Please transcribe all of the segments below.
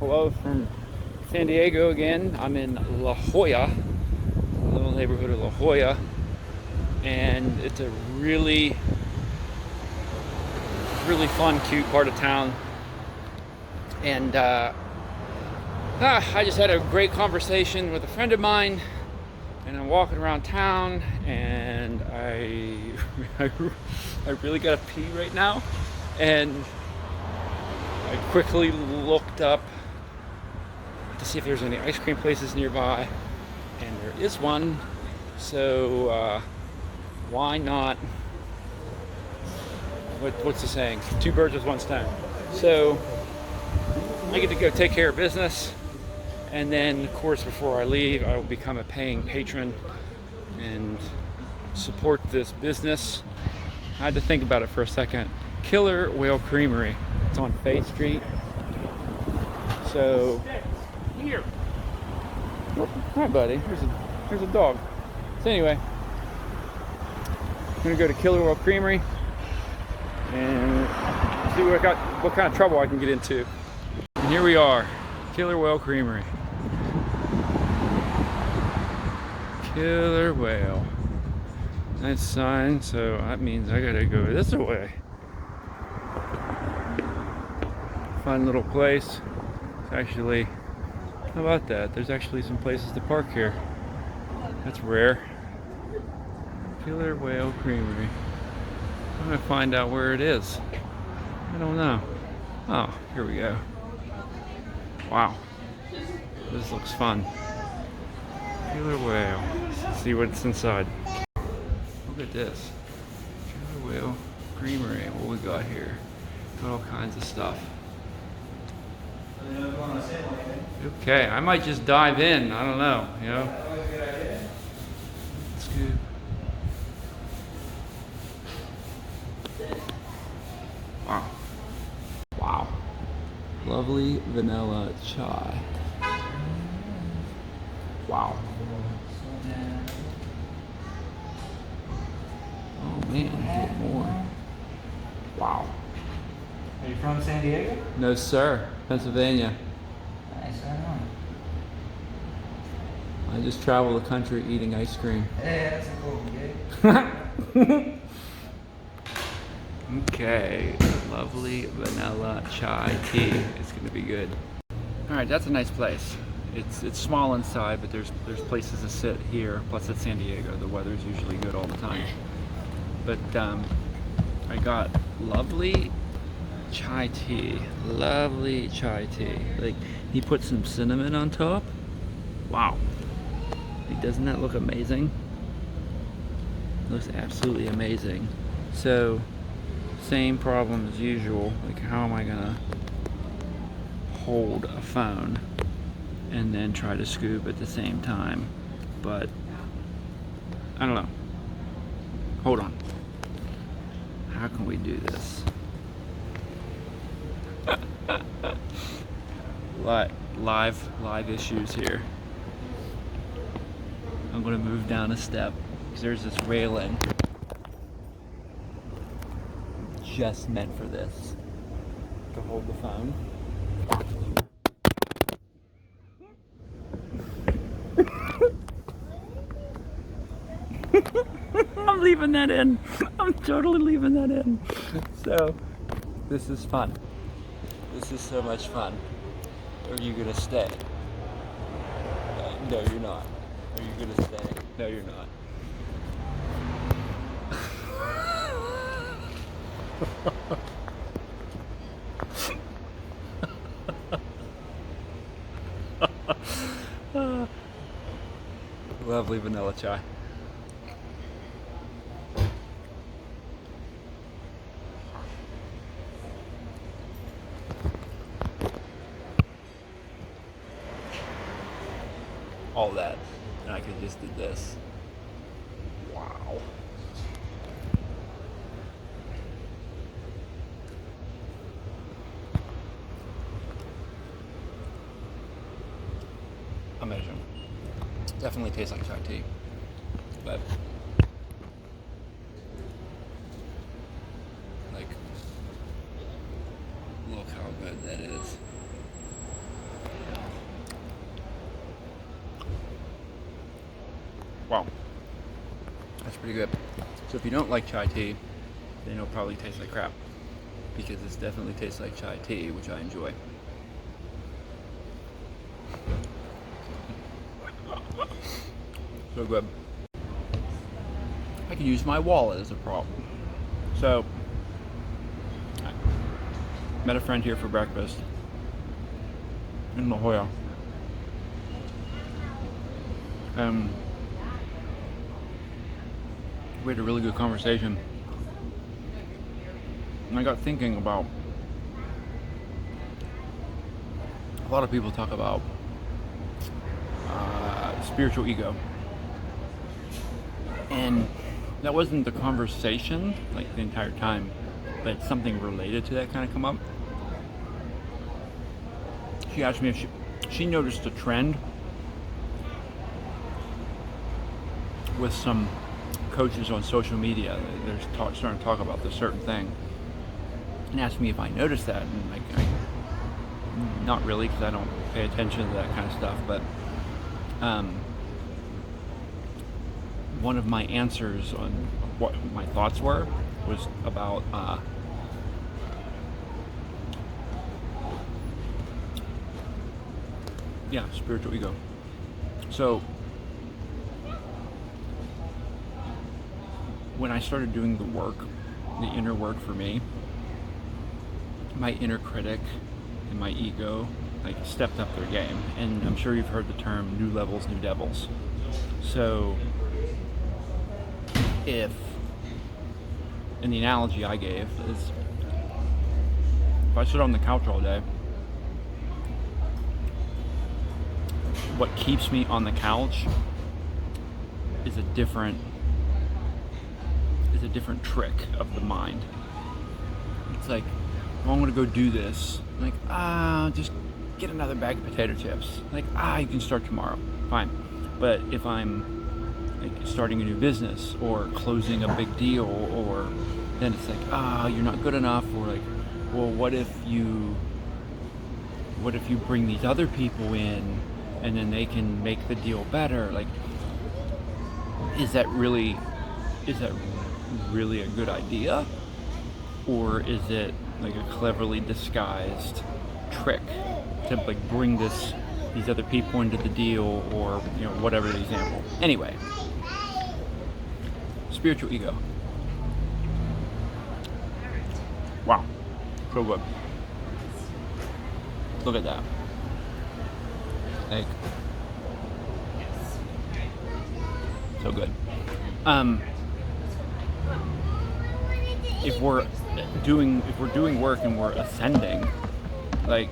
Hello from San Diego again. I'm in La Jolla, a little neighborhood of La Jolla, and it's a really fun, cute part of town. And I just had a great conversation with a friend of mine, and I'm walking around town, and I really gotta pee right now, and I quickly looked up to see if there's any ice cream places nearby, and there is one. So why not? What's the saying? Two birds with one stone. So I get to go take care of business, and then, of course, before I leave, I will become a paying patron and support this business. I had to think about it for a second. Killer Whale Creamery. It's on Fay Street. So here. Hi, buddy. Here's a dog. So anyway, I'm gonna go to Killer Whale Creamery and see what kind of trouble I can get into. And here we are, Killer Whale Creamery. Killer Whale. Nice sign, so that means I gotta go this way. Fun little place. It's actually, how about that? There's actually some places to park here. That's rare. Killer Whale Creamery. I'm gonna find out where it is. I don't know. Oh, here we go. Wow. This looks fun. Killer Whale. Let's see what's inside. Look at this. Killer Whale Creamery. What we got here? Got all kinds of stuff. Okay, I might just dive in. I don't know, you know. Let's go. Wow. Wow. Lovely vanilla chai. Wow. Oh man, get more. Wow. Are you from San Diego? No, sir. Pennsylvania. Nice, right on. I just travel the country eating ice cream. Yeah, that's a cool gig. Okay, lovely vanilla chai tea. It's gonna be good. All right, that's a nice place. It's small inside, but there's places to sit here. Plus, it's San Diego. The weather's usually good all the time. But I got lovely chai tea. Lovely chai tea. Like, he put some cinnamon on top. Wow. Like, doesn't that look amazing? Looks absolutely amazing. So, same problem as usual. Like, how am I gonna hold a phone and then try to scoop at the same time? But I don't know. Hold on. How can we do this? Live issues here. I'm gonna move down a step because there's this railing just meant for this, to hold the phone. I'm leaving that in. I'm totally leaving that in. So, this is fun. This is so much fun. Are you gonna stay? No, you're not. Are you gonna stay? No, you're not. Lovely vanilla chai. All that, and I could just do this. Wow. Amazing. Definitely tastes like chai tea, but like, look how good that is. Wow, that's pretty good. So if you don't like chai tea, then it'll probably taste like crap, because this definitely tastes like chai tea, which I enjoy. So good. I can use my wallet as a prop. So, I met a friend here for breakfast in La Jolla. We had a really good conversation. And I got thinking about, a lot of people talk about spiritual ego. And that wasn't the conversation like the entire time, but something related to that kind of come up. She asked me if she noticed a trend with some coaches on social media. They're starting to talk about this certain thing, and asked me if I noticed that. And I not really, because I don't pay attention to that kind of stuff. But one of my answers on what my thoughts were was about spiritual ego. So when I started doing the work, the inner work for me, my inner critic and my ego like stepped up their game. And I'm sure you've heard the term new levels, new devils. So if, and the analogy I gave is, if I sit on the couch all day, what keeps me on the couch is a different trick of the mind. It's like, oh, I'm gonna go do this. I'm like, just get another bag of potato chips. Like, you can start tomorrow. Fine. But if I'm like starting a new business or closing a big deal, or then it's like, you're not good enough, or like, well, what if you bring these other people in and then they can make the deal better? Like, is that really a good idea? Or is it like a cleverly disguised trick to like bring these other people into the deal, or whatever the example. Anyway, spiritual ego. Wow, so good. Look at that. Like, so good. If we're doing work and we're ascending, like,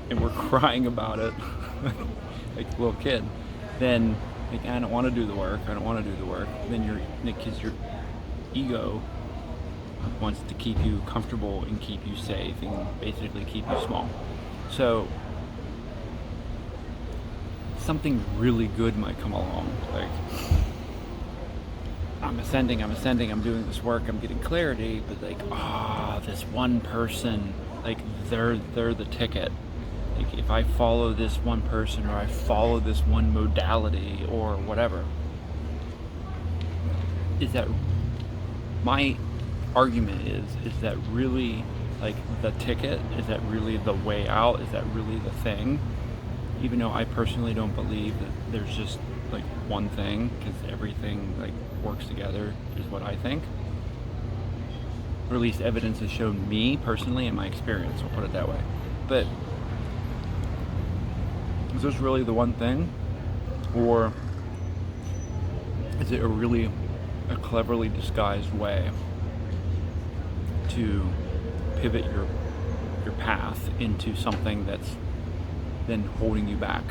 and we're crying about it like a little kid, then like, I don't want to do the work, then because your ego wants to keep you comfortable and keep you safe and basically keep you small. So something really good might come along, like, I'm ascending, I'm doing this work, I'm getting clarity, but like, this one person, like, they're the ticket. Like, if I follow this one person, or I follow this one modality, or whatever, is that, my argument is that really, like, the ticket? Is that really the way out? Is that really the thing? Even though I personally don't believe that there's just like one thing, because everything like works together, is what I think. Or at least evidence has shown me personally in my experience, I'll put it that way. But is this really the one thing? Or is it a cleverly disguised way to pivot your path into something that's then holding you back?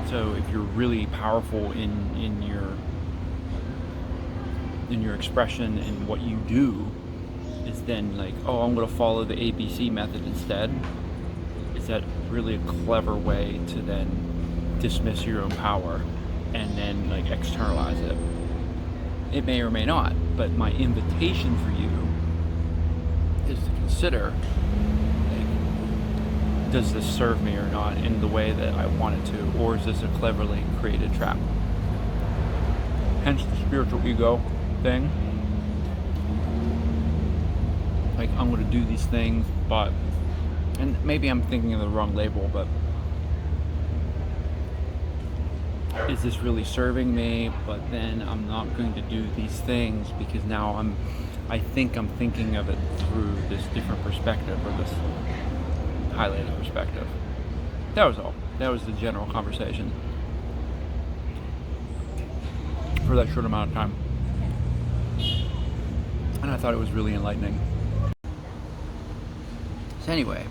So if you're really powerful in your expression and what you do, is then like, I'm going to follow the ABC method instead. Is that really a clever way to then dismiss your own power and then like externalize it? It may or may not, but my invitation for you is to consider, like, does this serve me or not in the way that I want it to, or is this a cleverly created trap? Hence the spiritual ego thing. Like, I'm going to do these things, but, and maybe I'm thinking of the wrong label, but is this really serving me? But then I'm not going to do these things because now I think I'm thinking of it through this different perspective, or this highlighted perspective. That was all. That was the general conversation for that short amount of time. And I thought it was really enlightening. So anyway,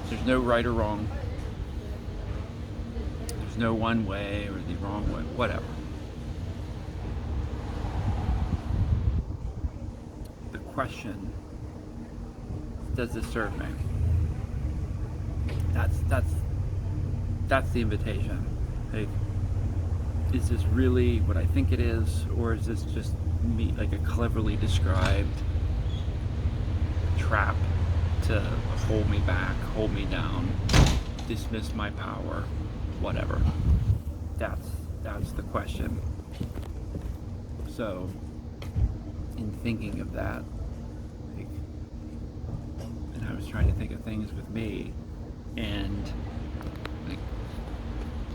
there's no right or wrong. There's no one way or the wrong way, whatever. The question, does this serve me? That's the invitation. Like, is this really what I think it is, or is this just me, like a cleverly described trap to hold me back, hold me down, dismiss my power, whatever. That's the question. So, in thinking of that, like, and I was trying to think of things with me, and like,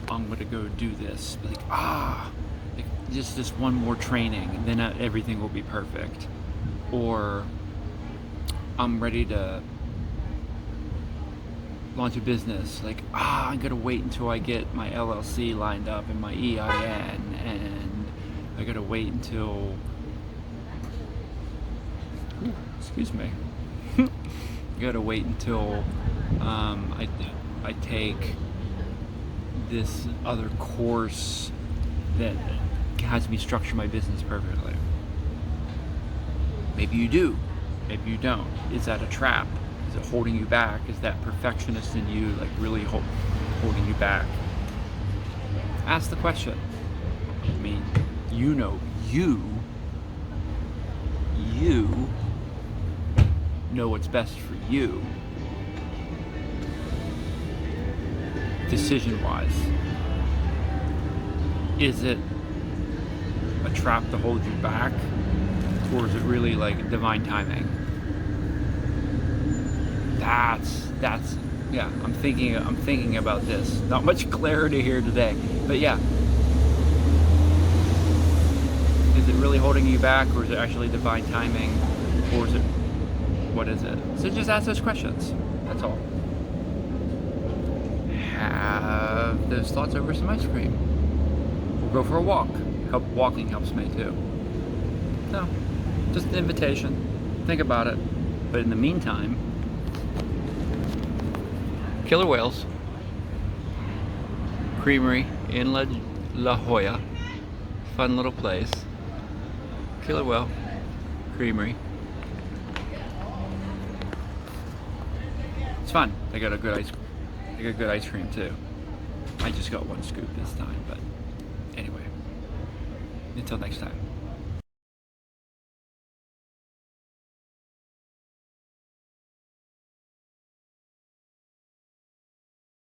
I'm gonna go do this, like, like, just this one more training, and then everything will be perfect. Or I'm ready to launch a business, like, I'm gonna wait until I get my LLC lined up and my EIN, and I gotta wait until, excuse me, I gotta wait until I take this other course that has me structure my business perfectly. Maybe you do, maybe you don't. Is that a trap? Is it holding you back? Is that perfectionist in you like really holding you back? Ask the question. I mean, you know what's best for you, decision-wise. Is it a trap to hold you back, or is it really like divine timing? That's yeah, I'm thinking about this. Not much clarity here today, but yeah. Is it really holding you back, or is it actually divine timing, or is it, what is it? So just ask those questions. That's all. Have those thoughts over some ice cream. We'll go for a walk. Walking helps me too. No, just an invitation. Think about it. But in the meantime, killer whales, Creamery in La Jolla, fun little place. Killer whale, Creamery. It's fun. They got good ice cream too. I just got one scoop this time, but anyway. Until next time.